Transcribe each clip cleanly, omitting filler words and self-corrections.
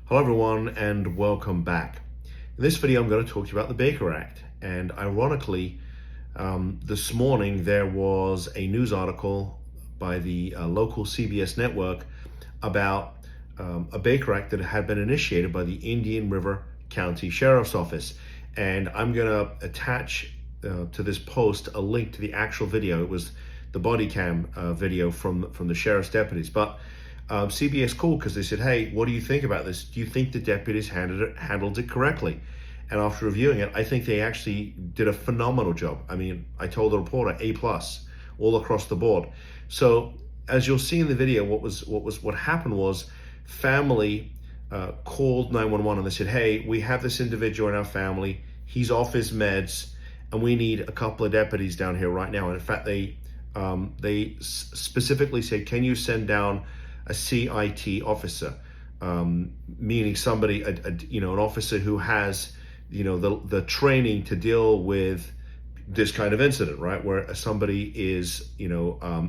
Hello everyone and welcome back. In this video I'm going to talk to you about the Baker Act, and ironically this morning there was a news article by the local CBS network about a Baker Act that had been initiated by the Indian River County Sheriff's Office, and I'm going to attach to this post a link to the actual video. It was the body cam video from the sheriff's deputies, but CBS called because they said, hey, what do you think about this? Do you think the deputies handled it correctly? And after reviewing it, I think they actually did a phenomenal job. I mean, I told the reporter A+, all across the board. So as you'll see in the video, what happened was family called 911 and they said, hey, we have this individual in our family. He's off his meds and we need a couple of deputies down here right now. And in fact, they specifically said, can you send down a CIT officer, meaning somebody, an officer who has, the training to deal with this kind of incident, right? Where somebody is,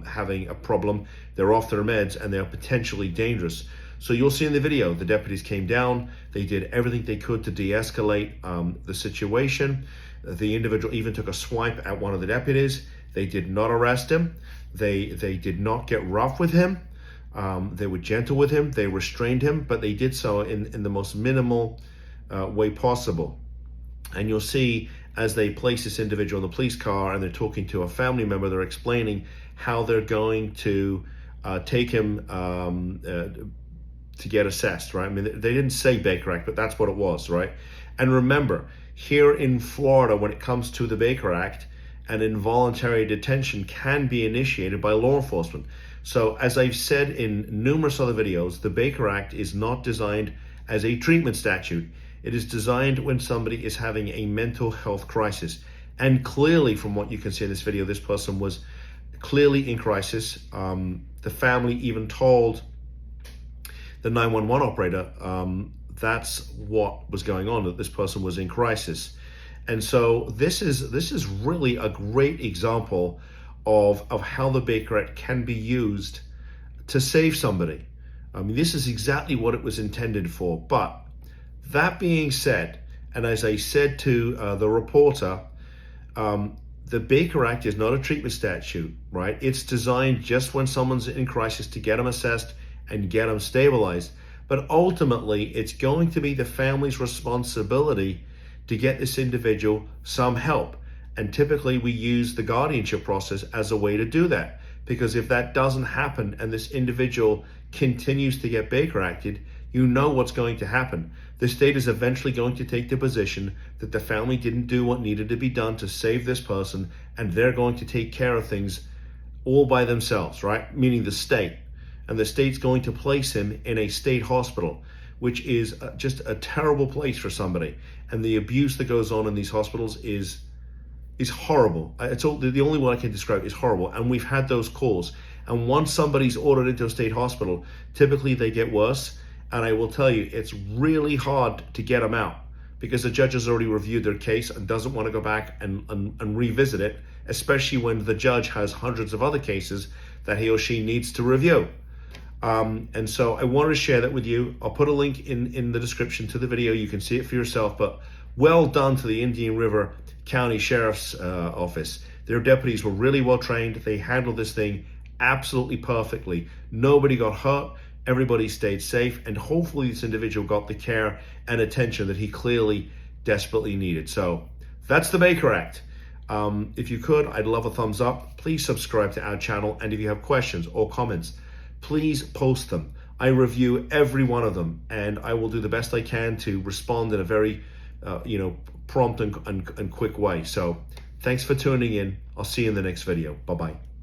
having a problem, they're off their meds and they're potentially dangerous. So you'll see in the video, the deputies came down, they did everything they could to de-escalate the situation. The individual even took a swipe at one of the deputies. They did not arrest him. They did not get rough with him. They were gentle with him, they restrained him, but they did so in the most minimal way possible. And you'll see as they place this individual in the police car and they're talking to a family member, they're explaining how they're going to take him to get assessed, right? I mean, they didn't say Baker Act, but that's what it was, right? And remember, here in Florida, when it comes to the Baker Act, an involuntary detention can be initiated by law enforcement. So as I've said in numerous other videos, the Baker Act is not designed as a treatment statute. It is designed when somebody is having a mental health crisis. And clearly, from what you can see in this video, this person was clearly in crisis. The family even told the 911 operator that's what was going on, that this person was in crisis. And so this is really a great example of how the Baker Act can be used to save somebody. I mean, this is exactly what it was intended for. But that being said, and as I said to the reporter, the Baker Act is not a treatment statute, right? It's designed just when someone's in crisis to get them assessed and get them stabilized. But ultimately, it's going to be the family's responsibility to get this individual some help. And typically we use the guardianship process as a way to do that. Because if that doesn't happen and this individual continues to get Baker Acted, you know what's going to happen. The state is eventually going to take the position that the family didn't do what needed to be done to save this person, and they're going to take care of things all by themselves, right? Meaning the state. And the state's going to place him in a state hospital, which is just a terrible place for somebody. And the abuse that goes on in these hospitals is horrible. The only way I can describe it is horrible. And we've had those calls. And once somebody's ordered into a state hospital, typically they get worse. And I will tell you, it's really hard to get them out because the judge has already reviewed their case and doesn't want to go back and revisit it, especially when the judge has hundreds of other cases that he or she needs to review. And so I wanted to share that with you. I'll put a link in the description to the video. You can see it for yourself, but well done to the Indian River County Sheriff's Office. Their deputies were really well trained. They handled this thing absolutely perfectly. Nobody got hurt. Everybody stayed safe. And hopefully this individual got the care and attention that he clearly desperately needed. So that's the Baker Act. If you could, I'd love a thumbs up. Please subscribe to our channel. And if you have questions or comments, please post them. I review every one of them, and I will do the best I can to respond in a very, prompt and quick way. So thanks for tuning in. I'll see you in the next video. Bye-bye.